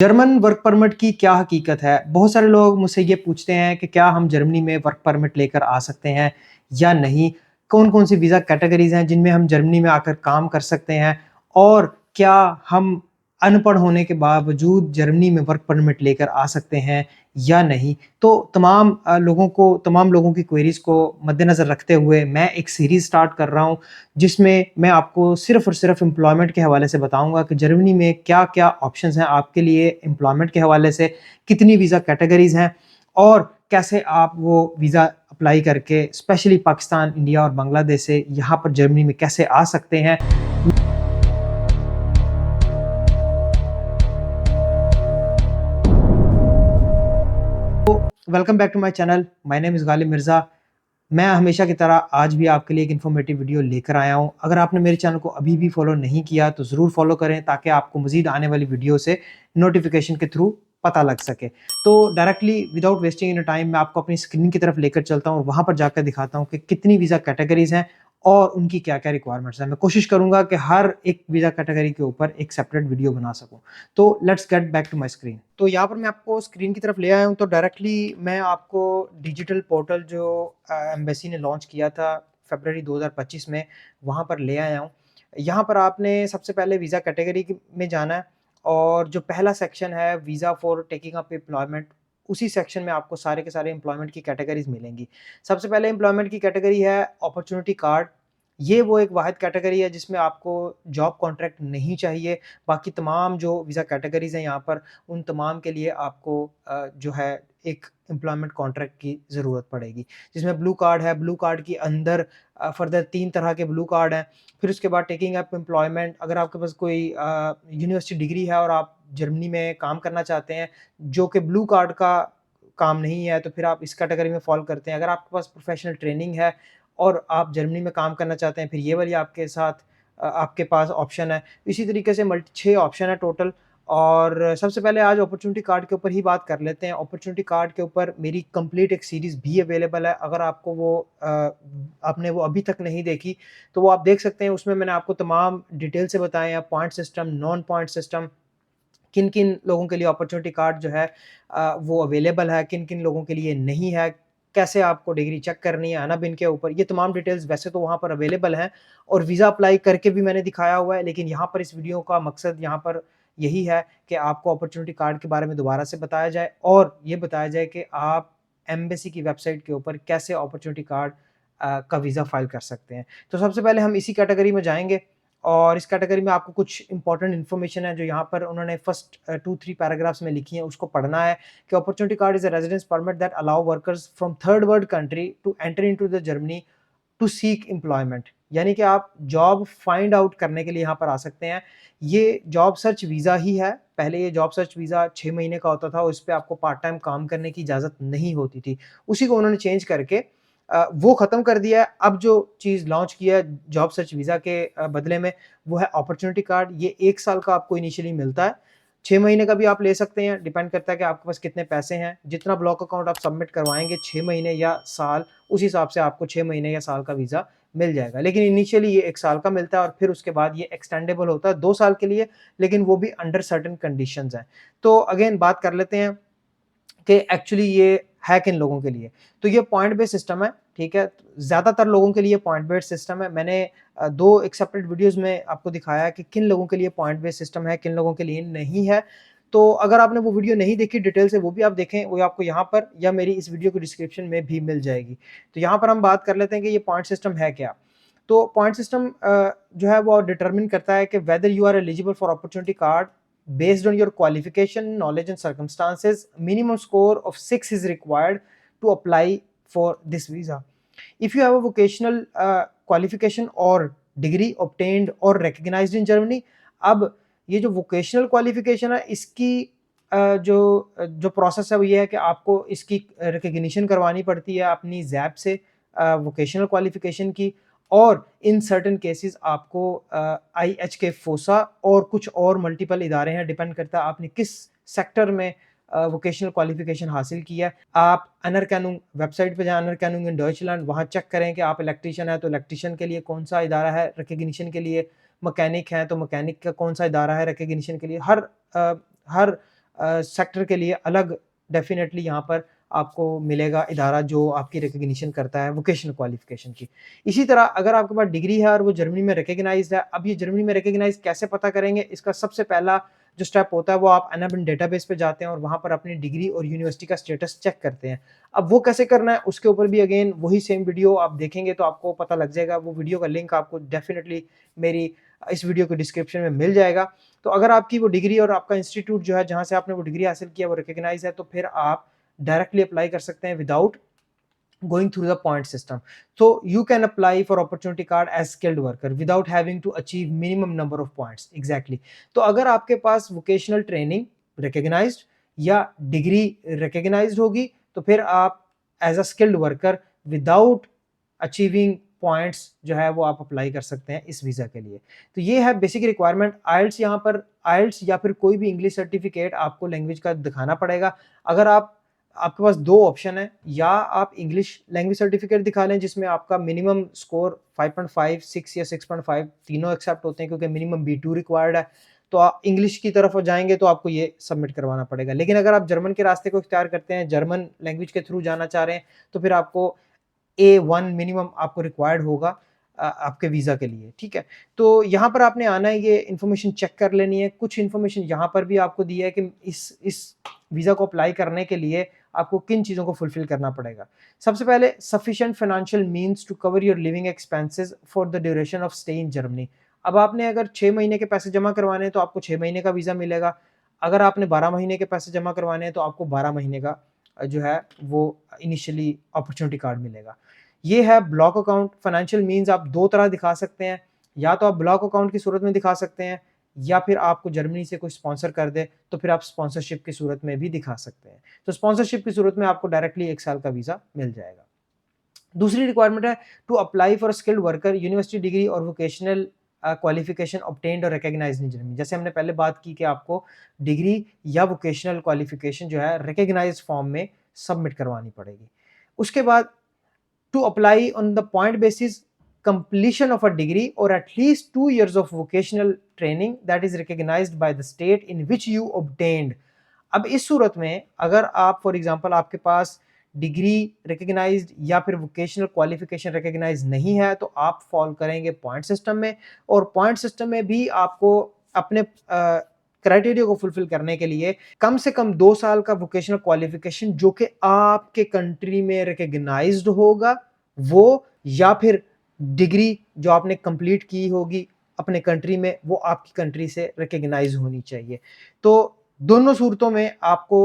German work permit की क्या हकीकत है? बहुत सारे लोग मुझसे ये पूछते हैं कि क्या हम जर्मनी में वर्क परमिट लेकर आ सकते हैं या नहीं? कौन-कौन सी वीज़ा कैटेगरीज़ हैं जिनमें हम जर्मनी में आकर काम कर सकते हैं? और क्या हम अनपढ़ होने के बावजूद जर्मनी में वर्क परमिट लेकर आ सकते हैं या नहीं? तो तमाम लोगों की क्वेरीज़ को मद्देनज़र रखते हुए मैं एक सीरीज़ स्टार्ट कर रहा हूँ, जिसमें मैं आपको सिर्फ़ और सिर्फ़ एम्प्लॉयमेंट के हवाले से बताऊँगा कि जर्मनी में क्या-क्या ऑप्शंस हैं आपके लिए एम्प्लॉयमेंट के हवाले से, कितनी वीज़ा कैटेगरीज़ हैं और कैसे आप वो वीज़ा अप्लाई करके स्पेशली पाकिस्तान, इंडिया और बांग्लादेश से यहाँ पर जर्मनी में कैसे आ सकते हैं। Welcome back to my channel, my name is Ghalib Mirza. मैं हमेशा की तरह आज भी आपके लिए एक इन्फॉर्मेटिव वीडियो लेकर आया हूँ। अगर आपने मेरे चैनल को अभी भी फॉलो नहीं किया तो ज़रूर फॉलो करें ताकि आपको मज़ीद आने वाली वीडियो से नोटिफ़िकेशन के थ्रू पता लग सके। तो directly without wasting any time मैं आपको अपनी स्क्रीन की तरफ लेकर चलता हूँ और वहाँ पर जाकर दिखाता हूँ कि कितनी वीज़ा कैटेगरीज़ हैं और उनकी क्या-क्या रिक्वायरमेंट्स हैं। मैं कोशिश करूँगा कि हर एक वीज़ा कैटेगरी के ऊपर एक सेपरेट वीडियो बना सकूँ। तो let's get back to my screen. तो यहाँ पर मैं आपको स्क्रीन की तरफ ले आया हूँ, तो डायरेक्टली मैं आपको डिजिटल पोर्टल जो एम्बेसी ने लॉन्च किया था फ़रवरी 2025 में, वहाँ पर ले आया हूँ। यहाँ पर आपने सबसे पहले वीज़ा कैटेगरी में जाना है और जो पहला सेक्शन है visa for taking up employment, उसी सेक्शन में आपको सारे के सारे एम्प्लॉयमेंट की कैटेगरीज़ मिलेंगी। सबसे पहले एम्प्लॉयमेंट की कैटेगरी है अपॉर्च्युनिटी कार्ड। ये वो एक वाहिद कैटेगरी है जिसमें आपको जॉब कॉन्ट्रैक्ट नहीं चाहिए। बाकी तमाम जो वीज़ा कैटेगरीज़ हैं यहाँ पर, उन तमाम के लिए आपको जो है एक एम्प्लॉयमेंट कॉन्ट्रैक्ट की ज़रूरत पड़ेगी। जिसमें ब्लू कार्ड है, ब्लू कार्ड के अंदर फर्दर 3 तरह के ब्लू कार्ड हैं। फिर उसके बाद टेकिंग अप एम्प्लॉयमेंट, अगर आपके पास कोई यूनिवर्सिटी डिग्री है और आप जर्मनी में काम करना चाहते हैं, जो कि ब्लू कार्ड का काम नहीं है, तो फिर आप इस कैटेगरी में फ़ॉल करते हैं। अगर आपके पास प्रोफ़ेशनल ट्रेनिंग है और आप जर्मनी में काम करना चाहते हैं, फिर ये वाली आपके साथ आपके पास ऑप्शन है। इसी तरीके से मल्टी 6 ऑप्शन है टोटल। और सबसे पहले आज अपॉर्च्युनिटी कार्ड के ऊपर ही बात कर लेते हैं। अपॉर्च्युनिटी कार्ड के ऊपर मेरी कंप्लीट एक सीरीज़ भी अवेलेबल है। अगर आपको आपने वो अभी तक नहीं देखी, तो वो आप देख सकते हैं। उसमें मैंने आपको तमाम डिटेल से बताए हैं, point system, non point system, किन-किन लोगों के लिए अपॉर्च्युनिटी कार्ड जो है वो अवेलेबल है, किन-किन लोगों के लिए नहीं है, कैसे आपको डिग्री चेक करनी है, अनाबिन के ऊपर, ये तमाम डिटेल्स वैसे तो वहाँ पर अवेलेबल हैं और वीज़ा अप्लाई करके भी मैंने दिखाया हुआ है। लेकिन यहाँ पर इस वीडियो का मकसद यहाँ पर यही है कि आपको अपॉर्च्युनिटी कार्ड के बारे में दोबारा से बताया जाए और ये बताया जाए कि आप एम्बेसी की वेबसाइट के ऊपर कैसे अपॉर्च्युनिटी कार्ड का वीज़ा फ़ाइल कर सकते हैं। तो सबसे पहले हम इसी कैटेगरी में जाएँगे और इस कैटेगरी में आपको कुछ इंपॉर्टेंट इन्फॉर्मेशन है जो यहाँ पर उन्होंने फर्स्ट 2-3 पैराग्राफ्स में लिखी है, उसको पढ़ना है कि opportunity card is a residence permit that allow workers from third world country to enter into the Germany to seek employment. यानी कि आप जॉब फाइंड आउट करने के लिए यहाँ पर आ सकते हैं। ये जॉब सर्च वीज़ा ही है। पहले ये जॉब सर्च वीज़ा 6 महीने का होता था और इस पे आपको पार्ट टाइम काम करने की इजाज़त नहीं होती थी। उसी को उन्होंने चेंज करके वो ख़त्म कर दिया है। अब जो चीज़ लॉन्च किया है जॉब सर्च वीज़ा के बदले में, वो है अपॉर्च्युनिटी कार्ड। ये 1 साल का आपको इनिशियली मिलता है। 6 महीने का भी आप ले सकते हैं, डिपेंड करता है कि आपके पास कितने पैसे हैं। जितना ब्लॉक अकाउंट आप सबमिट करवाएँगे 6 महीने या साल, उस हिसाब से आपको 6 महीने या साल का वीज़ा मिल जाएगा। लेकिन इनिशियली ये 1 साल का मिलता है और फिर उसके बाद ये एक्सटेंडेबल होता है 2 साल के लिए, लेकिन वो भी अंडर सर्टेन कंडीशंस हैं। तो अगेन बात कर लेते हैं कि एक्चुअली ये है किन लोगों के लिए। तो ये पॉइंट बेस्ड सिस्टम है, ठीक है? ज़्यादातर लोगों के लिए पॉइंट बेस्ड सिस्टम है। मैंने 2 एक सेपरेट वीडियोज़ में आपको दिखाया है कि किन लोगों के लिए पॉइंट बेस्ड सिस्टम है, किन लोगों के लिए नहीं है। तो अगर आपने वो वीडियो नहीं देखी डिटेल से, वो भी आप देखें, वो आपको यहाँ पर या मेरी इस वीडियो के डिस्क्रिप्शन में भी मिल जाएगी। तो यहाँ पर हम बात कर लेते हैं कि ये पॉइंट सिस्टम है क्या? तो पॉइंट सिस्टम जो है वो डिटरमिन करता है कि whether you are eligible for opportunity card based on your qualification, knowledge and circumstances. Minimum score of 6 is required to apply for this visa. If you have a vocational qualification or degree obtained or recognized in Germany, अब ये जो vocational qualification है इसकी जो process है वो ये है कि आपको इसकी रिकग्निशन करवानी पड़ती है अपनी जैप से वोकेशनल क्वालिफिकेशन की। और इन सर्टेन केसेस आपको आईएचके फोसा और कुछ और मल्टीपल इदारे हैं, डिपेंड करता है आपने किस सेक्टर में वोकेशनल क्वालिफिकेशन हासिल की है। आप अनरकैनुंग वेबसाइट पे जाएं, अनरकैनुंग इन डॉइचलैंड, वहाँ चेक करें कि आप इलेक्ट्रीशियन है तो इलेक्ट्रीशियन के लिए कौन सा इदारा है रिकग्निशन के लिए, मैकेनिक है तो मैकेनिक का कौन सा इदारा है रिकग्निशन के लिए। हर सेक्टर के लिए अलग डेफ़िनेटली यहाँ पर आपको मिलेगा इदारा जो आपकी रिकॉग्निशन करता है वोकेशनल क्वालिफ़िकेशन की। इसी तरह अगर आपके पास डिग्री है और वो जर्मनी में रिकॉग्नाइज़्ड है, अब ये जर्मनी में रिकॉग्नाइज़ कैसे पता करेंगे? इसका सबसे पहला जो स्टेप होता है वो आप अनअबन डेटाबेस पे जाते हैं और वहाँ पर अपनी डिग्री और यूनिवर्सिटी का स्टेटस चेक करते हैं। अब वो कैसे करना है उसके ऊपर भी अगेन वही सेम वीडियो आप देखेंगे तो आपको पता लग जाएगा। वो वीडियो का लिंक आपको डेफ़िनेटली मेरी इस वीडियो के डिस्क्रिप्शन में मिल जाएगा। तो अगर आपकी वो डिग्री और आपका इंस्टीट्यूट जो है जहाँ से आपने वो डिग्री हासिल किया वो रिकॉग्नाइज़ है तो फिर आप डायरेक्टली अप्लाई कर सकते हैं without going through the point system. So you can apply for opportunity card as skilled worker without having to achieve minimum number of points. Exactly. तो अगर आपके पास vocational training recognized या डिग्री recognized होगी तो फिर आप as a skilled worker without achieving points जो है वो आप अप्लाई कर सकते हैं इस वीज़ा के लिए। तो ये है बेसिक रिक्वायरमेंट। आइल्स यहाँ पर आइल्स या फिर कोई भी इंग्लिश सर्टिफिकेट आपको लैंग्वेज का दिखाना पड़ेगा। अगर आपके पास 2 ऑप्शन है, या आप इंग्लिश लैंग्वेज सर्टिफिकेट दिखा लें जिसमें आपका मिनिमम स्कोर 5.5, 6 या 6.5 तीनों एक्सेप्ट होते हैं क्योंकि मिनिमम B2 रिक्वायर्ड है। तो आप इंग्लिश की तरफ जाएँगे तो आपको ये सबमिट करवाना पड़ेगा। लेकिन अगर आप जर्मन के रास्ते को इख्तियार करते हैं, जर्मन लैंग्वेज के थ्रू जाना चाह रहे हैं, तो फिर आपको A1 मिनिमम आपको रिक्वायर्ड होगा आपके वीज़ा के लिए, ठीक है? तो यहाँ पर आपने आना है, ये इन्फॉर्मेशन चेक कर लेनी है। कुछ इन्फॉर्मेशन यहाँ पर भी आपको दी है कि इस वीज़ा को अप्लाई करने के लिए आपको किन चीज़ों को फुलफ़िल करना पड़ेगा। सबसे पहले sufficient financial means to cover your living expenses for the duration of stay in Germany. अब आपने अगर 6 महीने के पैसे जमा करवाने हैं तो आपको 6 महीने का वीज़ा मिलेगा। अगर आपने 12 महीने के पैसे जमा करवाने हैं तो आपको 12 महीने का जो है वो इनिशियली अपॉर्चुनिटी कार्ड मिलेगा। ये है ब्लॉक अकाउंट। फाइनेंशियल मीन्स आप 2 तरह दिखा सकते हैं, या तो आप ब्लॉक अकाउंट की सूरत में दिखा सकते हैं या फिर आपको जर्मनी से कोई स्पॉन्सर कर दे तो फिर आप स्पॉन्सरशिप की सूरत में भी दिखा सकते हैं। तो स्पॉन्सरशिप की सूरत में आपको डायरेक्टली 1 साल का वीज़ा मिल जाएगा। दूसरी रिक्वायरमेंट है to apply for skilled worker university degree और वोकेशनल क्वालिफिकेशन ऑब्टेन्ड और रिकॉग्नाइज्ड इन जर्मनी। जैसे हमने पहले बात की कि आपको डिग्री या वोकेशनल क्वालिफिकेशन जो है रिकॉग्नाइज्ड फॉर्म में सबमिट करवानी पड़ेगी। उसके बाद to apply on the point basis completion of a degree or at least 2 years of vocational training that is recognized by the state in which you obtained। अब इस सूरत में अगर आप फॉर एग्जांपल आपके पास डिग्री रिकॉग्नाइज्ड या फिर vocational qualification recognise नहीं है तो आप फॉल करेंगे पॉइंट सिस्टम में, और पॉइंट सिस्टम में भी आपको अपने क्राइटेरिया को फुलफिल करने के लिए कम से कम 2 साल का वोकेशनल क्वालिफिकेशन जो कि आपके कंट्री में रिकॉग्नाइज्ड होगा वो, या फिर डिग्री जो आपने कंप्लीट की होगी अपने कंट्री में वो आपकी कंट्री से रिकॉग्नाइज होनी चाहिए। तो दोनों सूरतों में आपको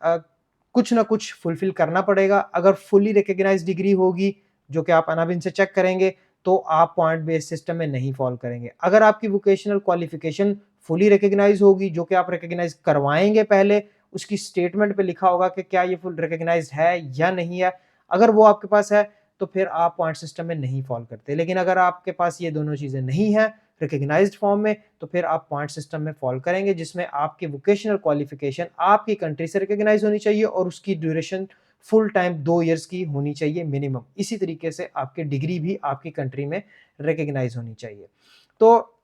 कुछ ना कुछ फुलफिल करना पड़ेगा। अगर फुली रिकॉग्नाइज्ड डिग्री होगी जो कि आप अनाबिन से चेक करेंगे तो आप पॉइंट बेस्ड सिस्टम में नहीं फॉल करेंगे। अगर आपकी वोकेशनल क्वालिफिकेशन फुली रिकॉग्नाइज होगी जो कि आप रिकॉग्नाइज करवाएंगे पहले, उसकी स्टेटमेंट पे लिखा होगा कि क्या ये फुल रिकॉग्नाइज है या नहीं है। अगर वो आपके पास है तो फिर आप पॉइंट सिस्टम में नहीं फॉल करते। लेकिन अगर आपके पास ये दोनों चीज़ें नहीं हैं रिकॉग्नाइज्ड फॉर्म में तो फिर आप पॉइंट सिस्टम में फॉल करेंगे जिसमें आपकी वोकेशनल क्वालिफिकेशन आपकी कंट्री से रिकॉग्नाइज होनी चाहिए और उसकी ड्यूरेशन फुल टाइम 2 इयर्स की होनी चाहिए मिनिमम। इसी तरीके से आपकी डिग्री भी आपकी कंट्री में रिकॉग्नाइज होनी चाहिए। तो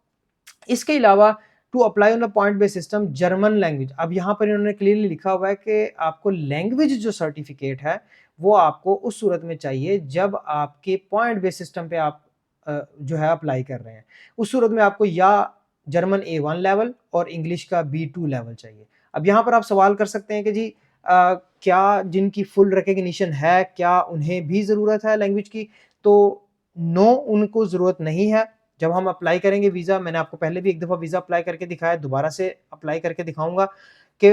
इसके अलावा to apply on the point based system German language, अब यहाँ पर इन्होंने क्लियरली लिखा हुआ है कि आपको लैंग्वेज जो सर्टिफिकेट है वो आपको उस सूरत में चाहिए जब आपके पॉइंट बेस्ड सिस्टम पे आप जो है अप्लाई कर रहे हैं। उस सूरत में आपको या जर्मन A1 लेवल और इंग्लिश का B2 लेवल चाहिए। अब यहाँ पर आप सवाल कर सकते हैं कि जी क्या जिनकी फुल रिकॉग्निशन है क्या उन्हें भी ज़रूरत है लैंग्वेज की? तो नो, उनको ज़रूरत नहीं है। जब हम अप्लाई करेंगे वीज़ा, मैंने आपको पहले भी एक दफ़ा वीज़ा अप्लाई करके दिखाया, दोबारा से अप्लाई करके दिखाऊँगा कि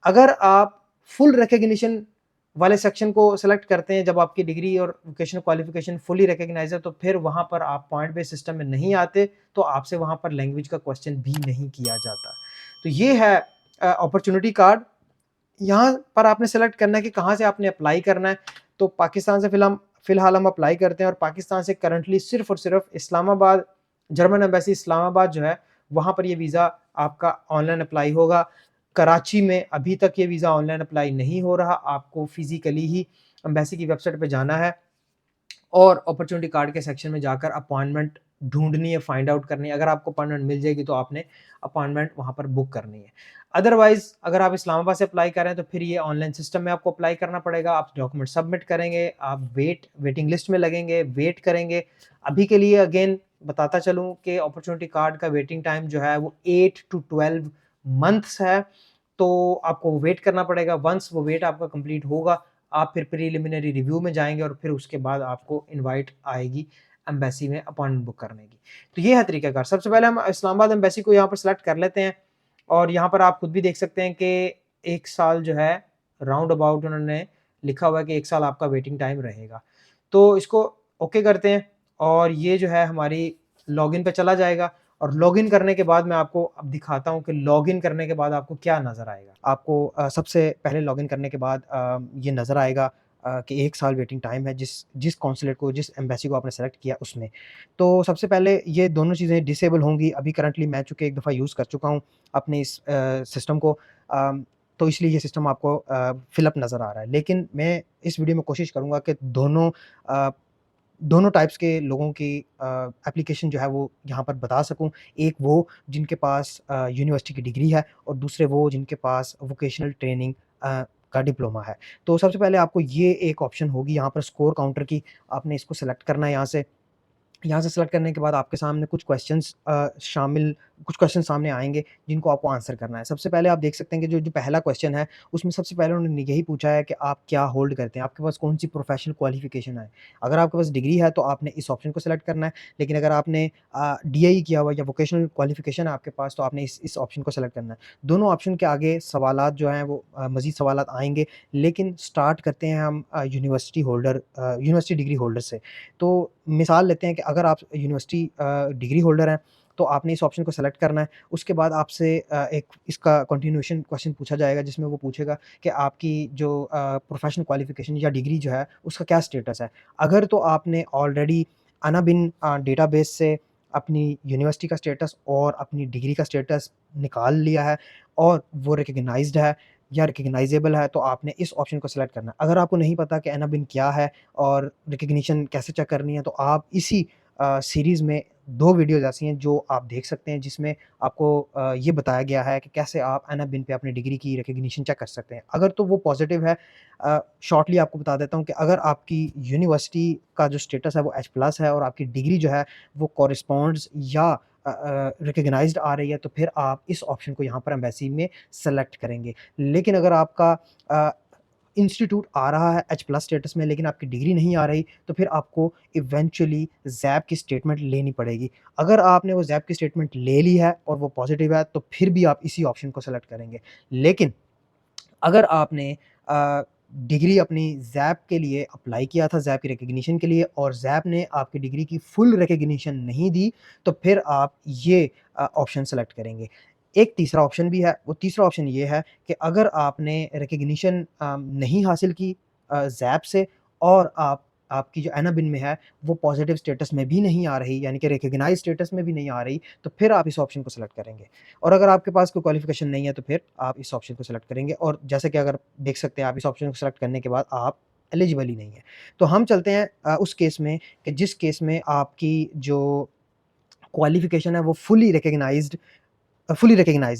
अगर आप फुल रिकॉग्निशन वाले सेक्शन को सेलेक्ट करते हैं जब आपकी डिग्री और वोकेशनल क्वालिफिकेशन फुली रिकॉग्नाइज है तो फिर वहाँ पर आप पॉइंट बेस्ड सिस्टम में नहीं आते, तो आपसे वहाँ पर लैंग्वेज का क्वेश्चन भी नहीं किया जाता। तो ये है अपॉर्चुनिटी कार्ड। यहाँ पर आपने सेलेक्ट करना है कि कहाँ से आपने अप्लाई करना है। तो पाकिस्तान से फ़िलहाल हम अप्लाई करते हैं और पाकिस्तान से करंटली सिर्फ़ और सिर्फ इस्लामाबाद, जर्मन एम्बेसी इस्लामाबाद जो है वहाँ पर ये वीज़ा आपका ऑनलाइन अप्लाई होगा। कराची में अभी तक ये वीज़ा ऑनलाइन अप्लाई नहीं हो रहा, आपको फिज़िकली ही एम्बेसी की वेबसाइट पे जाना है और अपॉर्चुनिटी कार्ड के सेक्शन में जाकर अपॉइंटमेंट ढूँढनी है, फाइंड आउट करनी है। अगर आपको अपॉइंटमेंट मिल जाएगी तो आपने अपॉइंटमेंट वहाँ पर बुक करनी है। अदरवाइज़ अगर आप इस्लामाबाद से अप्लाई कर रहे हैं तो फिर ये ऑनलाइन सिस्टम में आपको अप्लाई करना पड़ेगा। आप डॉक्यूमेंट सबमिट करेंगे, आप वेटिंग लिस्ट में लगेंगे, वेट करेंगे। अभी के लिए अगेन बताता चलूँ कि अपॉर्चुनिटी कार्ड का वेटिंग टाइम जो है वो 8 टू 12 मंथ्स है। तो आपको वेट करना पड़ेगा। वंस वो वेट आपका कंप्लीट होगा, आप फिर प्रिलिमिनरी रिव्यू में जाएँगे और फिर उसके बाद आपको इनवाइट आएगी एम्बेसी में अपॉइंटमेंट बुक करने की। तो ये है तरीकाकार। सबसे पहले हम इस्लामाबाद एम्बेसी को यहाँ पर सेलेक्ट कर लेते हैं और यहाँ पर आप खुद भी देख सकते हैं कि 1 साल जो है राउंड अबाउट उन्होंने लिखा हुआ है कि 1 साल आपका वेटिंग टाइम रहेगा। तो इसको ओके करते हैं और ये जो है हमारी लॉगिन पे चला जाएगा और लॉगिन करने के बाद मैं आपको अब दिखाता हूँ कि लॉगिन करने के बाद आपको क्या नज़र आएगा। आपको सबसे पहले लॉगिन करने के बाद ये नज़र आएगा कि 1 साल वेटिंग टाइम है जिस जिस कॉन्सुलेट को, जिस एम्बेसी को आपने सेलेक्ट किया उसमें। तो सबसे पहले ये दोनों चीज़ें डिसेबल होंगी। अभी करंटली मैं चूँकि एक दफ़ा यूज़ कर चुका हूँ अपने इस सिस्टम को, तो इसलिए ये सिस्टम आपको फ़िल अप नज़र आ रहा है। लेकिन मैं इस वीडियो में कोशिश करूँगा कि अ, दोनों टाइप्स के लोगों की एप्लीकेशन जो है वो यहाँ पर बता सकूँ। एक वो जिनके पास यूनिवर्सिटी की डिग्री है और दूसरे वो जिनके पास वोकेशनल ट्रेनिंग का डिप्लोमा है। तो सबसे पहले आपको ये एक ऑप्शन होगी यहाँ पर स्कोर काउंटर की, आपने इसको सेलेक्ट करना है यहाँ से। यहाँ से सेलेक्ट करने के बाद आपके सामने कुछ क्वेश्चन सामने आएँगे जिनको आपको आंसर करना है। सबसे पहले आप देख सकते हैं कि जो जो पहला क्वेश्चन है, उसमें सबसे पहले उन्होंने यही पूछा है कि आप क्या होल्ड करते हैं? आपके पास कौन-सी प्रोफ़ेशनल क्वालिफ़िकेशन है? अगर आपके पास डिग्री है तो आपने इस ऑप्शन को सेलेक्ट करना है, लेकिन अगर आपने डीआई किया हुआ है या वोकेशनल क्वालिफ़िकेशन है आपके पास तो आपने इस ऑप्शन को सेलेक्ट करना है। दोनों ऑप्शन के आगे सवालात जो हैं वो मज़ीद सवालात आएँगे, लेकिन स्टार्ट करते हैं हम यूनिवर्सिटी डिग्री होल्डर से। तो मिसाल लेते हैं कि अगर आप यूनिवर्सिटी डिग्री होल्डर हैं, तो आपने इस ऑप्शन को सेलेक्ट करना है। उसके बाद आपसे एक इसका कंटिन्यूएशन क्वेश्चन पूछा जाएगा जिसमें वो पूछेगा कि आपकी जो प्रोफ़ेशनल क्वालिफ़िकेशन या डिग्री जो है, उसका क्या स्टेटस है? अगर तो आपने ऑलरेडी अनाबिन डेटाबेस से अपनी यूनिवर्सिटी का स्टेटस और अपनी डिग्री का स्टेटस निकाल लिया है और वो रिकॉग्नाइज़्ड है या रिकॉग्नाइज़ेबल है, तो आपने इस ऑप्शन को सेलेक्ट करना है। अगर आपको नहीं पता कि अनाबिन क्या है और रिकॉग्निशन कैसे चेक करनी है, तो आप इसी सीरीज़ में 2 वीडियोज़ ऐसी हैं जो आप देख सकते हैं जिसमें आपको ये बताया गया है कि कैसे आप एनाबिन पे अपनी डिग्री की रिकॉग्निशन चेक कर सकते हैं। अगर तो वो पॉज़िटिव है, शॉर्टली आपको बता देता हूँ कि अगर आपकी यूनिवर्सिटी का जो स्टेटस है वो एच प्लस है और आपकी डिग्री जो है वो कॉरेस्पॉन्ड्स या रिकॉग्नाइज़्ड आ रही है, तो फिर आप इस ऑप्शन को यहाँ पर एम्बेसी में सेलेक्ट करेंगे। लेकिन अगर आपका अ, इंस्टीट्यूट आ रहा है एच प्लस स्टेटस में लेकिन आपकी डिग्री नहीं आ रही, तो फिर आपको इवेंचुअली ज़ैप की स्टेटमेंट लेनी पड़ेगी। अगर आपने वो ज़ैप की स्टेटमेंट ले ली है और वो पॉज़िटिव है, तो फिर भी आप इसी ऑप्शन को सेलेक्ट करेंगे। लेकिन अगर आपने डिग्री अपनी ज़ैप के लिए अप्लाई किया था, ज़ैप की रिकॉग्निशन के लिए और ज़ैप ने आपकी डिग्री की फुल रिकॉग्निशन नहीं दी, तो फिर आप ये ऑप्शन सेलेक्ट करेंगे। एक तीसरा ऑप्शन भी है, वो तीसरा ऑप्शन ये है कि अगर आपने रिकॉग्निशन नहीं हासिल की ज़ैप से और आपकी जो एनाबिन में है, वो पॉज़िटिव स्टेटस में भी नहीं आ रही, यानी कि रिकॉग्नाइज़्ड स्टेटस में भी नहीं आ रही, तो फिर आप इस ऑप्शन को सेलेक्ट करेंगे। और अगर आपके पास कोई क्वालिफ़िकेशन नहीं है तो फिर आप इस ऑप्शन को सेलेक्ट करेंगे और जैसे कि अगर देख सकते हैं आप इस ऑप्शन को सेलेक्ट करने के बाद आप एलिजिबल ही नहीं है। तो हम चलते हैं उस केस में कि जिस केस में आपकी जो क्वालिफ़िकेशन है वो फुली रिकॉग्नाइज़्ड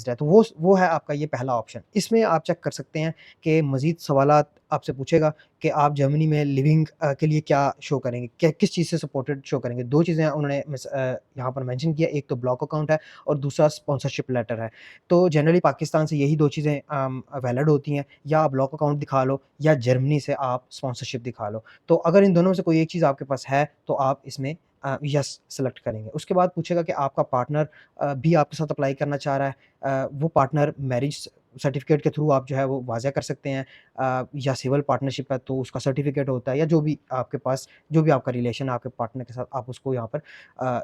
है, तो वो है आपका ये पहला ऑप्शन। इसमें आप चेक कर सकते हैं कि मज़ीद सवालात आपसे पूछेगा कि आप जर्मनी में लिविंग के लिए क्या शो करेंगे? किस चीज़ से सपोर्टेड शो करेंगे? 2 चीज़ें उन्होंने यहाँ पर मेंशन किया, एक तो ब्लॉक अकाउंट है और दूसरा स्पॉन्सरशिप लेटर है। तो जनरली पाकिस्तान से यही 2 चीज़ें वैलिड होती हैं, या आप ब्लॉक अकाउंट दिखा लो या जर्मनी से आप स्पॉन्सरशिप दिखा लो। तो अगर इन दोनों में से कोई एक चीज़ आपके पास है, तो आप इसमें येस सेलेक्ट करेंगे। उसके बाद पूछेगा कि आपका पार्टनर भी आपके साथ अप्लाई करना चाह रहा है, वो पार्टनर मैरिज सर्टिफ़िकेट के थ्रू आप जो है वो वाज़ह कर सकते हैं, या सिविल पार्टनरशिप है तो उसका सर्टिफ़िकेट होता है, या जो भी आपके पास जो भी आपका रिलेशन है आपके पार्टनर के साथ आप उसको यहाँ पर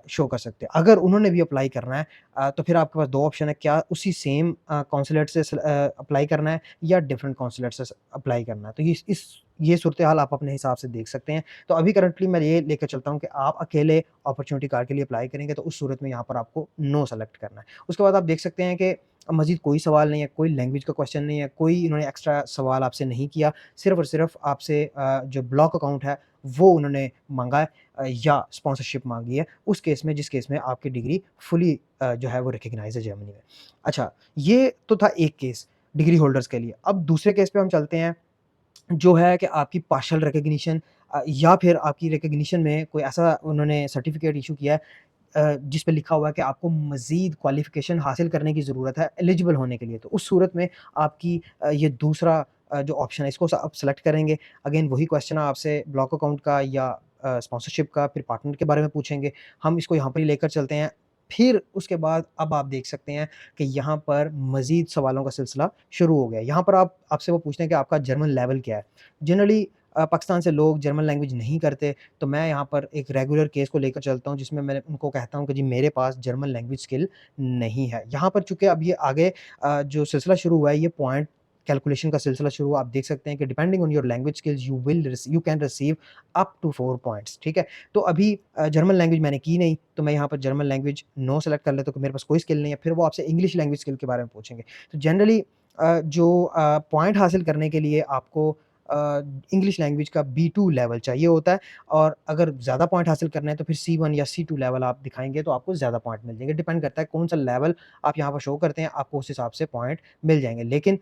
शो कर सकते हैं। अगर उन्होंने भी अप्लाई करना है तो फिर आपके पास 2 ऑप्शन है, क्या उसी सेम कॉन्सुलेट से अप्लाई करना है या डिफरेंट कॉन्सुलेट से अप्लाई करना है। तो ये सूरत-ए-हाल आप अपने हिसाब से देख सकते हैं। तो अभी करंटली मैं ये लेके चलता हूँ कि आप अकेले अपॉर्च्युनिटी कार्ड के लिए अप्लाई करेंगे तो उस सूरत में यहाँ पर आपको नो सेलेक्ट करना है। उसके बाद आप देख सकते हैं कि मज़ीद कोई सवाल नहीं है, कोई लैंग्वेज का क्वेश्चन नहीं है, कोई इन्होंने एक्स्ट्रा सवाल आपसे नहीं किया। सिर्फ़ और सिर्फ़ आपसे जो ब्लॉक अकाउंट है वो उन्होंने माँगा है, या स्पॉन्सरशिप माँगी है, उस केस में जिस केस में आपकी डिग्री फुली जो है वो रिकॉग्नाइज़ है जर्मनी में। अच्छा, ये तो था एक केस डिग्री होल्डर्स के लिए। अब दूसरे केस पे हम चलते हैं, जो है कि आपकी पार्शियल रिकॉग्निशन, या फिर आपकी रिकॉग्निशन में कोई ऐसा उन्होंने सर्टिफ़िकेट इश्यू किया है जिस पे लिखा हुआ है कि आपको मज़ीद क्वालिफ़िकेशन हासिल करने की ज़रूरत है एलिजिबल होने के लिए। तो उस सूरत में आपकी ये दूसरा जो ऑप्शन है इसको आप सेलेक्ट करेंगे। अगेन वही क्वेश्चन आपसे ब्लॉक अकाउंट का या स्पॉन्सरशिप का, फिर पार्टनर के बारे में पूछेंगे। हम इसको यहाँ पर ही लेकर चलते हैं। फिर उसके बाद अब आप देख सकते हैं कि यहाँ पर मज़ीद सवालों का सिलसिला शुरू हो गया है। यहाँ पर आप आपसे वो पूछते हैं कि आपका जर्मन लेवल क्या है? जनरली पाकिस्तान से लोग जर्मन लैंग्वेज नहीं करते, तो मैं यहाँ पर एक रेगुलर केस को लेकर चलता हूँ जिसमें मैं उनको कहता हूँ कि जी मेरे पास जर्मन लैंग्वेज स्किल नहीं है। यहाँ पर चूँकि अब ये आगे जो सिलसिला शुरू हुआ है, ये पॉइंट कैलकुलेशन का सिलसिला शुरू हुआ। आप देख सकते हैं कि depending on your language skills you can receive up to 4 points, ठीक है? तो अभी जर्मन लैंग्वेज मैंने की नहीं, तो मैं यहाँ पर जर्मन लैंग्वेज नो सेलेक्ट कर लेता हूँ कि मेरे पास कोई स्किल नहीं है। फिर वो आपसे इंग्लिश लैंग्वेज स्किल के बारे में पूछेंगे। तो जनरली जो पॉइंट हासिल करने के लिए आपको इंग्लिश लैंग्वेज का B2 लेवल चाहिए होता है, और अगर ज़्यादा पॉइंट हासिल करना है तो फिर C1 या C2 लेवल आप दिखाएँगे तो आपको ज़्यादा पॉइंट मिल जाएँगे। डिपेंड करता है कौन-सा लेवल आप यहाँ पर शो करते हैं, आपको उस हिसाब से पॉइंट मिल जाएँगे। लेकिन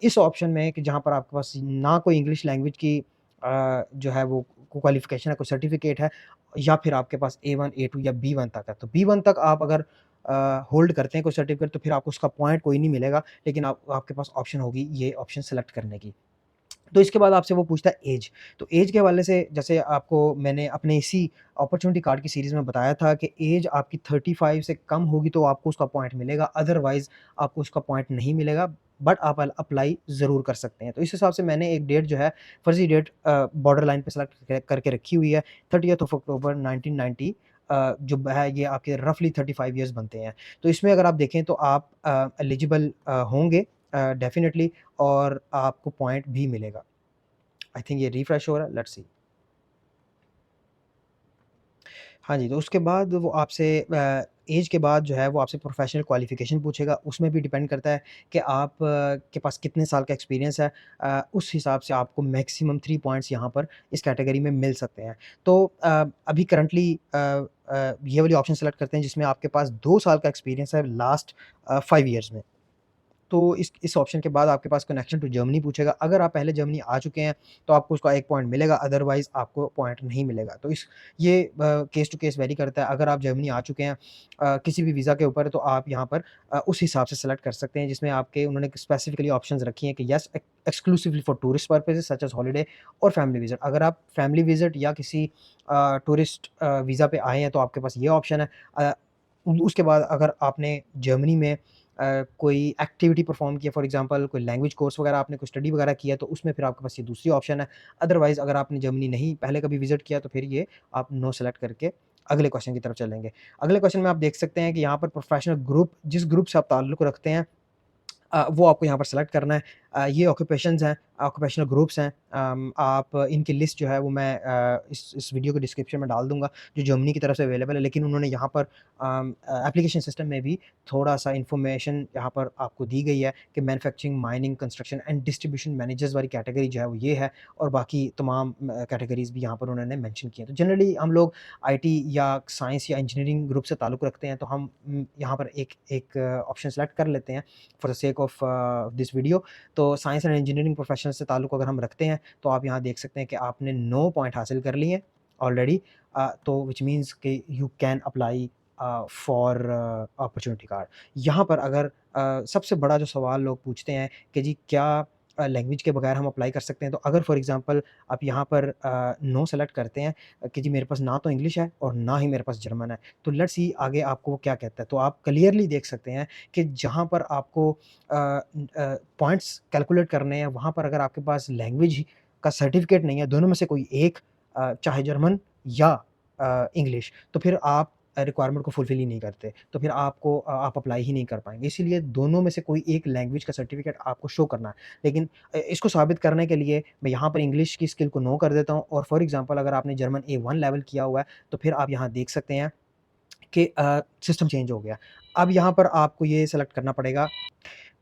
इस ऑप्शन में कि जहाँ पर आपके पास ना कोई इंग्लिश लैंग्वेज की जो है वो क्वालिफ़िकेशन है, कोई सर्टिफ़िकेट है, या फिर आपके पास A1, A2 या B1 तक है। तो B1 तक आप अगर होल्ड करते हैं कोई सर्टिफ़िकेट, तो फिर आपको उसका पॉइंट कोई नहीं मिलेगा, लेकिन आपके पास ऑप्शन होगी ये ऑप्शन सेलेक्ट करने की। तो इसके बाद आपसे वो पूछता है ऐज। तो ऐज के हवाले से जैसे आपको मैंने अपने इसी अपॉर्च्युनिटी कार्ड की सीरीज़ में बताया था कि ऐज आपकी 35 से कम होगी तो आपको उसका पॉइंट मिलेगा, अदरवाइज़ आपको उसका पॉइंट नहीं मिलेगा, बट आप अप्लाई ज़रूर कर सकते हैं। तो इस हिसाब से मैंने एक डेट जो है, फ़र्ज़ी डेट बॉर्डर लाइन पे सेलेक्ट करके रखी हुई है, 30th ऑफ अक्टूबर 1990, जो है ये आपके रफ़ली 35 ईयर्स बनते हैं। तो इसमें अगर आप देखें तो आप एलिजिबल होंगे डेफ़िनिटली, और आपको पॉइंट भी मिलेगा। आई थिंक ये रिफ्रेश हो रहा है, लेट्स सी। हाँ जी, तो उसके बाद वो आपसे ऐज के बाद जो है वो आपसे प्रोफ़ेशनल क्वालिफ़िकेशन पूछेगा, उसमें भी डिपेंड करता है कि आप के पास कितने साल का एक्सपीरियंस है। उस हिसाब से आपको मैक्सिमम 3 पॉइंट्स यहाँ पर इस कैटेगरी में मिल सकते हैं। तो अभी करंटली ये वाली ऑप्शन सेलेक्ट करते हैं जिसमें आपके पास 2 साल का एक्सपीरियंस है लास्ट 5 ईयर्स में। तो इस ऑप्शन के बाद आपके पास कनेक्शन टू जर्मनी पूछेगा। अगर आप पहले जर्मनी आ चुके हैं, तो आपको उसका 1 पॉइंट मिलेगा, अदरवाइज़ आपको पॉइंट नहीं मिलेगा। तो ये केस टू केस वेरी करता है। अगर आप जर्मनी आ चुके हैं किसी भी वीज़ा के ऊपर, तो आप यहाँ पर उस हिसाब से सेलेक्ट कर सकते हैं जिसमें आपके उन्होंने स्पेसिफिकली ऑप्शंस रखी हैं कि yes exclusively for tourist purposes such as holiday और फैमिली विज़िट। अगर आप फैमिली विज़िट या किसी टूरिस्ट वीज़ा पे आए हैं, तो आपके पास ये ऑप्शन है। उसके बाद अगर आपने जर्मनी में कोई एक्टिविटी परफ़ॉर्म किया, फॉर एग्ज़ाम्पल कोई लैंग्वेज कोर्स वगैरह आपने कोई स्टडी वगैरह किया, तो उसमें फिर आपके पास ये दूसरी ऑप्शन है। अदरवाइज़ अगर आपने जर्मनी नहीं पहले कभी विज़िट किया, तो फिर ये आप नो सेलेक्ट करके अगले क्वेश्चन की तरफ चलेंगे। अगले क्वेश्चन में आप देख सकते हैं कि यहाँ पर प्रोफ़ेशनल ग्रुप, जिस ग्रुप से आप ताल्लुक़ रखते हैं, वो आपको यहाँ पर सेलेक्ट करना है। ये ऑक्यूपेशंस हैं, ऑक्यूपेशनल ग्रुप्स हैं। आप इनकी लिस्ट जो है वो मैं इस वीडियो के डिस्क्रिप्शन में डाल दूँगा, जो जर्मनी की तरफ से अवेलेबल है। लेकिन उन्होंने यहाँ पर एप्लीकेशन सिस्टम में भी थोड़ा-सा इन्फॉर्मेशन यहाँ पर आपको दी गई है कि manufacturing, mining, construction and distribution managers वाली कैटेगरी जो है वो ये है, और बाकी तमाम कैटेगरीज़ भी यहाँ पर उन्होंने मेंशन की हैं। तो जनरली हम लोग आईटी या साइंस या इंजीनियरिंग ग्रुप से ताल्लुक़ रखते हैं, तो हम यहाँ पर एक एक ऑप्शन सेलेक्ट कर लेते हैं for the sake of this video. तो साइंस एंड इंजीनियरिंग प्रोफेशन से ताल्लुक़ अगर हम रखते हैं, तो आप यहाँ देख सकते हैं कि आपने 9 पॉइंट हासिल कर लिए हैं ऑलरेडी, तो व्हिच मीन्स कि you can apply for opportunity card. यहाँ पर अगर सबसे बड़ा जो सवाल लोग पूछते हैं कि जी क्या लैंग्वेज के बगैर हम अप्लाई कर सकते हैं? तो अगर फॉर एग्ज़ाम्पल आप यहाँ पर नो सेलेक्ट करते हैं कि जी मेरे पास ना तो इंग्लिश है और ना ही मेरे पास जर्मन है, तो लेट्स सी आगे आपको वो क्या कहता है। तो आप क्लियरली देख सकते हैं कि जहाँ पर आपको पॉइंट्स कैलकुलेट करने हैं, वहाँ पर अगर आपके पास लैंग्वेज का सर्टिफ़िकेट नहीं है, दोनों में से कोई एक, चाहे जर्मन या इंग्लिश, तो फिर आप रिक्वायरमेंट को फुलफ़िल ही नहीं करते। तो फिर आप अप्लाई ही नहीं कर पाएँगे। इसीलिए दोनों में से कोई एक लैंग्वेज का सर्टिफ़िकेट आपको शो करना है। लेकिन इसको साबित करने के लिए मैं यहाँ पर इंग्लिश की स्किल को नो कर देता हूँ, और फॉर एग्ज़ाम्पल अगर आपने जर्मन A1 लेवल किया हुआ है, तो फिर आप यहाँ देख सकते हैं कि सिस्टम चेंज हो गया। अब यहाँ पर आपको ये सेलेक्ट करना पड़ेगा।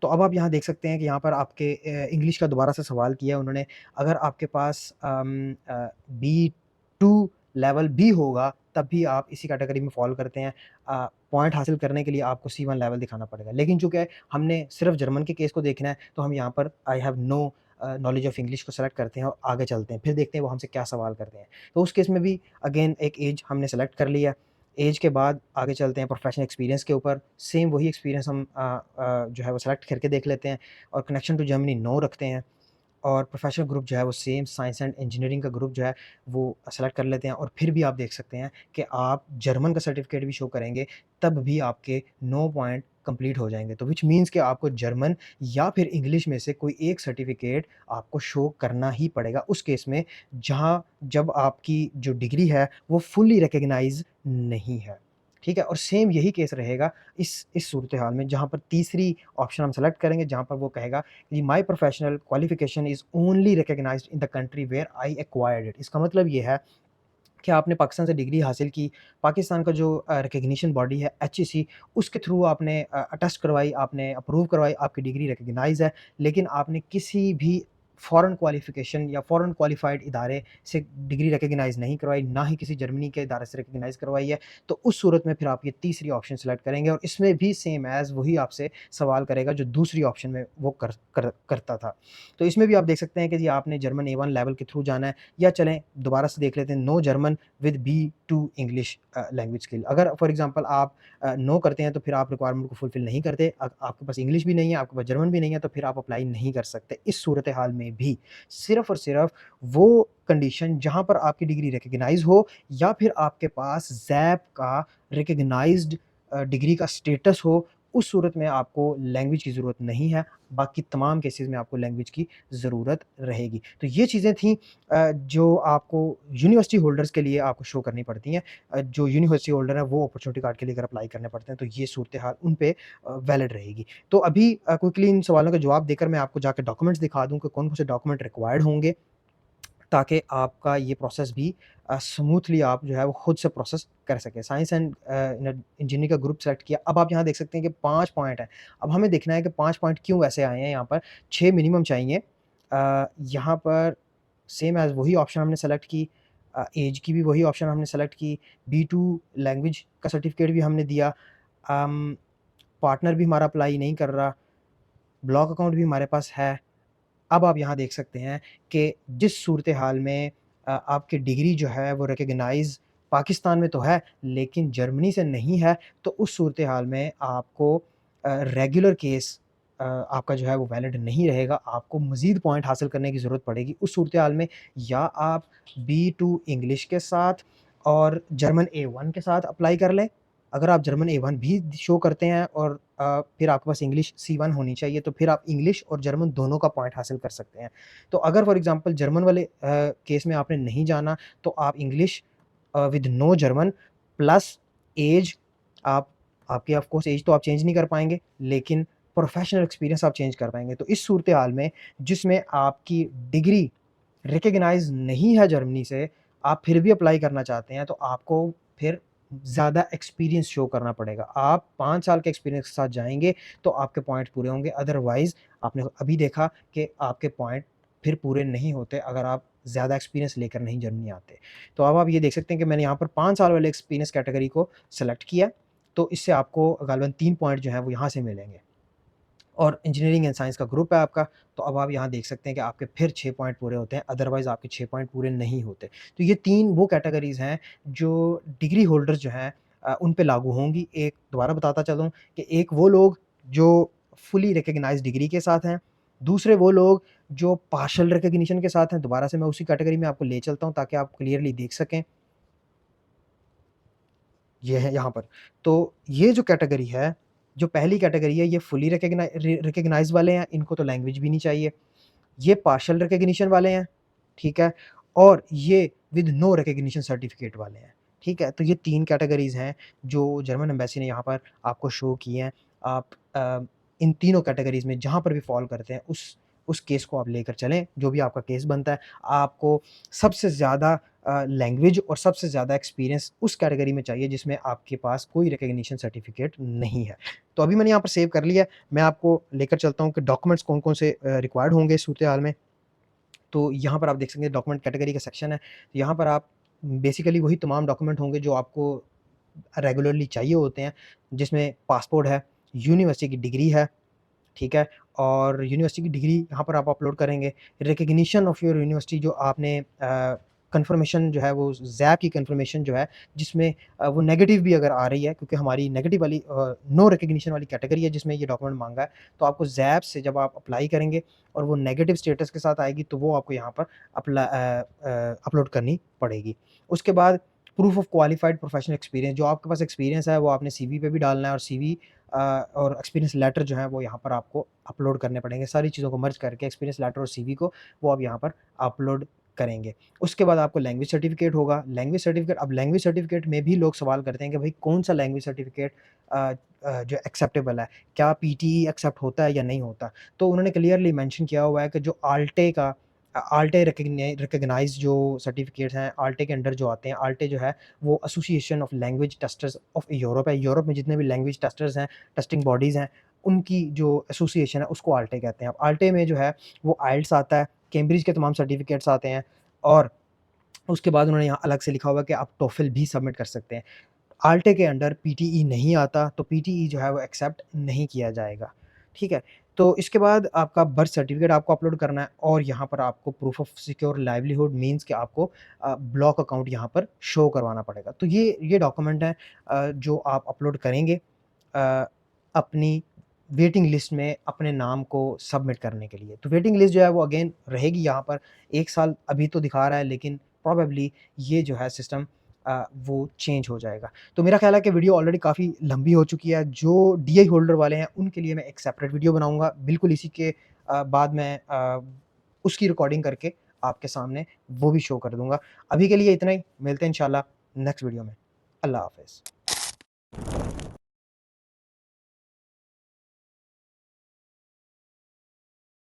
तो अब आप यहाँ देख सकते हैं कि यहाँ पर आपके इंग्लिश का दोबारा से सवाल किया उन्होंने। अगर आपके पास B2 लेवल भी होगा, तब भी आप इसी कैटेगरी में फ़ॉल करते हैं। पॉइंट हासिल करने के लिए आपको C1 लेवल दिखाना पड़ेगा। लेकिन चूँकि हमने सिर्फ़ जर्मन के केस को देखना है, तो हम यहाँ पर I have no knowledge of English को सेलेक्ट करते हैं और आगे चलते हैं। फिर देखते हैं वो हमसे क्या सवाल करते हैं। तो उस केस में भी अगेन एक ऐज हमने सेलेक्ट कर लिया। ऐज के बाद आगे चलते हैं प्रोफेशनल एक्सपीरियंस के ऊपर। सेम वही एक्सपीरियंस हम जो है वो सेलेक्ट करके देख लेते हैं और कनेक्शन टू जर्मनी नो रखते हैं और प्रोफेशनल ग्रुप जो है वो सेम साइंस एंड इंजीनियरिंग का ग्रुप जो है वो सेलेक्ट कर लेते हैं। और फिर भी आप देख सकते हैं कि आप जर्मन का सर्टिफिकेट भी शो करेंगे, तब भी आपके 9 पॉइंट कंप्लीट हो जाएँगे। तो व्हिच मीन्स कि आपको जर्मन या फिर इंग्लिश में से कोई एक सर्टिफिकेट आपको शो करना ही पड़ेगा उस केस में, जहाँ जब आपकी जो डिग्री है वो फुल्ली रिकॉग्नाइज़ नहीं है। ठीक है? और सेम यही केस रहेगा इस सूरत-ए-हाल में, जहाँ पर तीसरी ऑप्शन हम सेलेक्ट करेंगे, जहाँ पर वो कहेगा कि my professional qualification is only recognised in the country where I acquired it. इसका मतलब ये है कि आपने पाकिस्तान से डिग्री हासिल की, पाकिस्तान का जो रिकॉग्निशन बॉडी है एचईसी, उसके थ्रू आपने अटेस्ट करवाई, आपने अप्रूव करवाई, आपकी डिग्री रिकॉग्नाइज़ है, लेकिन आपने किसी भी फ़ॉरेन क्वालिफ़िकेशन या फ़ॉरेन क्वालिफ़ाइड इदारे से डिग्री रिकॉग्नाइज़ नहीं करवाई, ना ही किसी जर्मनी के इदारे से रिकॉग्नाइज़ करवाई है। तो उस सूरत में फिर आप ये तीसरी ऑप्शन सेलेक्ट करेंगे और इसमें भी सेम एज़ वही आपसे सवाल करेगा जो दूसरी ऑप्शन में वो करता था। तो इसमें भी आप देख सकते हैं कि जी आपने जर्मन A1 लेवल के थ्रू जाना है, या चलें दोबारा से देख लेते हैं no German with B2 English language skill. अगर फॉर एग्ज़ाम्पल आप नो करते हैं तो फिर आप रिक्वायरमेंट को फुलफ़िल नहीं करते। आपके पास इंग्लिश भी नहीं है, आपके पास जर्मन भी नहीं है, तो फिर आप अप्लाई नहीं कर सकते। इस सूरत-ए-हाल में भी सिर्फ़ और सिर्फ़ वो कंडीशन जहाँ पर आपकी डिग्री रिकॉग्नाइज़ हो या फिर आपके पास ज़ैप का रिकॉग्नाइज़्ड डिग्री का स्टेटस हो, उस सूरत में आपको लैंग्वेज की ज़रूरत नहीं है। बाकी तमाम केसेज़ में आपको लैंग्वेज की ज़रूरत रहेगी। तो ये चीज़ें थीं जो आपको यूनिवर्सिटी होल्डर्स के लिए आपको शो करनी पड़ती हैं। जो यूनिवर्सिटी होल्डर हैं वो अपॉर्च्युनिटी कार्ड के लिए अगर अप्लाई करने पड़ते हैं, तो ये सूरत-ए-हाल उन पे वैलिड रहेगी। तो अभी क्विकली इन सवालों का जवाब देकर मैं आपको जाके डॉक्यूमेंट्स दिखा दूँ कि कौन-कौन से डॉक्यूमेंट रिक्वायर्ड होंगे, ताकि आपका ये प्रोसेस भी स्मूथली आप जो है वो खुद से प्रोसेस कर सकें। साइंस एंड इंजीनियरिंग का ग्रुप सेलेक्ट किया। अब आप यहाँ देख सकते हैं कि 5 पॉइंट हैं। अब हमें देखना है कि 5 पॉइंट क्यों ऐसे आए हैं यहाँ पर, 6 मिनिमम चाहिए। यहाँ पर सेम एज़ वही ऑप्शन हमने सेलेक्ट की, ऐज की भी वही ऑप्शन हमने सेलेक्ट की, B2 लैंग्वेज का सर्टिफिकेट भी हमने दिया, अम, पार्टनर भी हमारा अप्लाई नहीं कर रहा, ब्लॉक अकाउंट भी हमारे पास है। अब आप यहाँ देख सकते हैं कि जिस सूरत-ए-हाल में आपकी डिग्री जो है वो रिकॉग्नाइज़ पाकिस्तान में तो है, लेकिन जर्मनी से नहीं है, तो उस सूरत-ए-हाल में आपको रेगुलर केस आपका जो है वो वैलिड नहीं रहेगा। आपको मज़ीद पॉइंट हासिल करने की ज़रूरत पड़ेगी। उस सूरत-ए-हाल में या आप B2 इंग्लिश के साथ और जर्मन A1 के साथ अप्लाई कर लें। अगर आप जर्मन A1 भी शो करते हैं और फिर आपके पास इंग्लिश C1 होनी चाहिए, तो फिर आप इंग्लिश और जर्मन दोनों का पॉइंट हासिल कर सकते हैं। तो अगर फॉर एग्ज़ाम्पल जर्मन वाले केस में आपने नहीं जाना, तो आप English with no German plus age, आप आपकी ऑफ़ कोर्स ऐज तो आप चेंज नहीं कर पाएँगे, लेकिन प्रोफ़ेशनल एक्सपीरियंस आप चेंज कर पाएँगे। तो इस सूरत-ए-हाल में जिसमें आपकी डिग्री रिकॉग्नाइज़ नहीं है जर्मनी से, आप फिर भी अप्लाई करना चाहते हैं, तो आपको फिर ज़्यादा एक्सपीरियंस शो करना पड़ेगा। आप 5 साल के एक्सपीरियंस के साथ जाएँगे, तो आपके पॉइंट पूरे होंगे, अदरवाइज़ आपने अभी देखा कि आपके पॉइंट फिर पूरे नहीं होते अगर आप ज़्यादा एक्सपीरियंस लेकर नहीं जर्मनी आते। तो अब आप ये देख सकते हैं कि मैंने यहाँ पर 5 साल वाले एक्सपीरियंस कैटेगरी को सेलेक्ट किया, तो इससे आपको गालिबन 3 पॉइंट जो हैं वो यहाँ से मिलेंगे। और इंजीनियरिंग एंड साइंस का ग्रुप है आपका, तो अब आप यहाँ देख सकते हैं कि आपके फिर 6 पॉइंट पूरे होते हैं, अदरवाइज़ आपके 6 पॉइंट पूरे नहीं होते। तो ये 3 वो कैटेगरीज़ हैं जो डिग्री होल्डर्स जो हैं उन पे लागू होंगी। एक दोबारा बताता चलूँ कि एक वो लोग जो फुली रिकॉग्नाइज़्ड डिग्री के साथ हैं, दूसरे वो लोग जो पार्शियल रिकॉग्निशन के साथ हैं। दोबारा से मैं उसी कैटेगरी में आपको ले चलता हूँ ताकि आप क्लियरली देख सकें। ये है यहाँ पर। तो ये जो कैटेगरी है, जो पहली कैटेगरी है, ये फुली रिकॉग्नाइज़ वाले हैं, इनको तो लैंग्वेज भी नहीं चाहिए। ये पार्शियल रिकॉग्निशन वाले हैं, ठीक है? और ये विद नो रिकॉग्निशन सर्टिफिकेट वाले हैं, ठीक है? तो ये 3 कैटेगरीज़ हैं जो जर्मन एम्बेसी ने यहाँ पर आपको शो की हैं। आप इन तीनों कैटेगरीज़ में जहाँ पर भी फ़ॉल करते हैं, उस केस को आप लेकर चलें, जो भी आपका केस बनता है। आपको सबसे ज़्यादा लैंग्वेज और सबसे ज़्यादा एक्सपीरियंस उस कैटेगरी में चाहिए जिसमें आपके पास कोई रिकॉग्निशन सर्टिफिकेट नहीं है। तो अभी मैंने यहाँ पर सेव कर लिया है, मैं आपको लेकर चलता हूँ कि डॉक्यूमेंट्स कौन-कौन से रिक्वायर्ड होंगे इस सूरत-ए-हाल में। तो यहाँ पर आप देख सकते हैं डॉक्यूमेंट कैटेगरी का सेक्शन है। यहाँ पर आप बेसिकली वही तमाम डॉक्यूमेंट होंगे जो आपको रेगुलरली चाहिए होते हैं, जिसमें पासपोर्ट है, यूनिवर्सिटी की डिग्री है, ठीक है? और यूनिवर्सिटी की डिग्री यहाँ पर आप अपलोड करेंगे। रिकॉग्निशन ऑफ योर यूनिवर्सिटी जो आपने कन्फर्मेशन जो है वो ज़ैप की कन्फर्मेशन जो है जिसमें वो नेगेटिव भी अगर आ रही है क्योंकि हमारी नेगेटिव वाली नो रिकॉग्निशन वाली कैटेगरी है जिसमें ये डॉक्यूमेंट माँगा है, तो आपको ज़ैप से जब आप अप्लाई करेंगे और वो नेगेटिव स्टेटस के साथ आएगी तो वो आपको यहाँ पर अपलोड करनी पड़ेगी। उसके बाद proof of qualified professional experience जो आपके पास एक्सपीरियंस है वो आपने सीवी पे भी डालना है और सीवी और एक्सपीरियंस लेटर जो है वो यहाँ पर आपको अपलोड करने पड़ेंगे। सारी चीज़ों को मर्ज करके एक्सपीरियंस लेटर और सीवी को वो आप यहाँ पर अपलोड करेंगे। उसके बाद आपको लैंग्वेज सर्टिफ़िकेट होगा। लैंग्वेज सर्टिफ़िकेट में भी लोग सवाल करते हैं कि भई कौन-सा लैंग्वेज सर्टिफ़िकेट जो एक्सेप्टेबल है? क्या पीटीई एक्सेप्ट होता है या नहीं होता? तो उन्होंने क्लियरली मेंशन किया हुआ है कि जो आल्टे रिकॉग्नाइज़्ड जो सर्टिफ़िकेट्स हैं, आल्टे के अंडर जो आते हैं, आल्टे जो है वो association of language testers of Europe है। यूरोप में जितने भी लैंग्वेज टेस्टर्स हैं, टेस्टिंग बॉडीज़ हैं, उनकी जो एसोसिएशन है उसको आल्टे कहते हैं। अब आल्टे में जो है वो आइल्ट्स आता है, कैम्ब्रिज के तमाम सर्टिफ़िकेट्स आते हैं और उसके बाद उन्होंने यहाँ अलग से लिखा हुआ है कि आप टोफल भी सबमिट कर सकते हैं। आल्टे के अंडर पीटीई नहीं आता, तो पीटीई जो है वो एक्सेप्ट नहीं किया जाएगा, ठीक है? तो इसके बाद आपका बर्थ सर्टिफ़िकेट आपको अपलोड करना है और यहाँ पर आपको proof of secure livelihood means कि आपको ब्लॉक अकाउंट यहाँ पर शो करवाना पड़ेगा। तो ये डॉक्यूमेंट हैं जो आप अपलोड करेंगे अपनी वेटिंग लिस्ट में अपने नाम को सबमिट करने के लिए। तो वेटिंग लिस्ट जो है वो अगेन रहेगी यहाँ पर 1 साल अभी तो दिखा रहा है लेकिन प्रोबेबली ये जो है सिस्टम वो चेंज हो जाएगा। तो मेरा ख़्याल है कि वीडियो ऑलरेडी काफ़ी लंबी हो चुकी है। जो डीआई होल्डर वाले हैं उनके लिए मैं एक सेपरेट वीडियो बनाऊँगा। बिल्कुल इसी के बाद मैं उसकी रिकॉर्डिंग करके आपके सामने वो भी शो कर दूँगा। अभी के लिए इतना ही, मिलते हैं इंशाल्लाह नेक्स्ट वीडियो में। अल्लाह हाफ़िज़।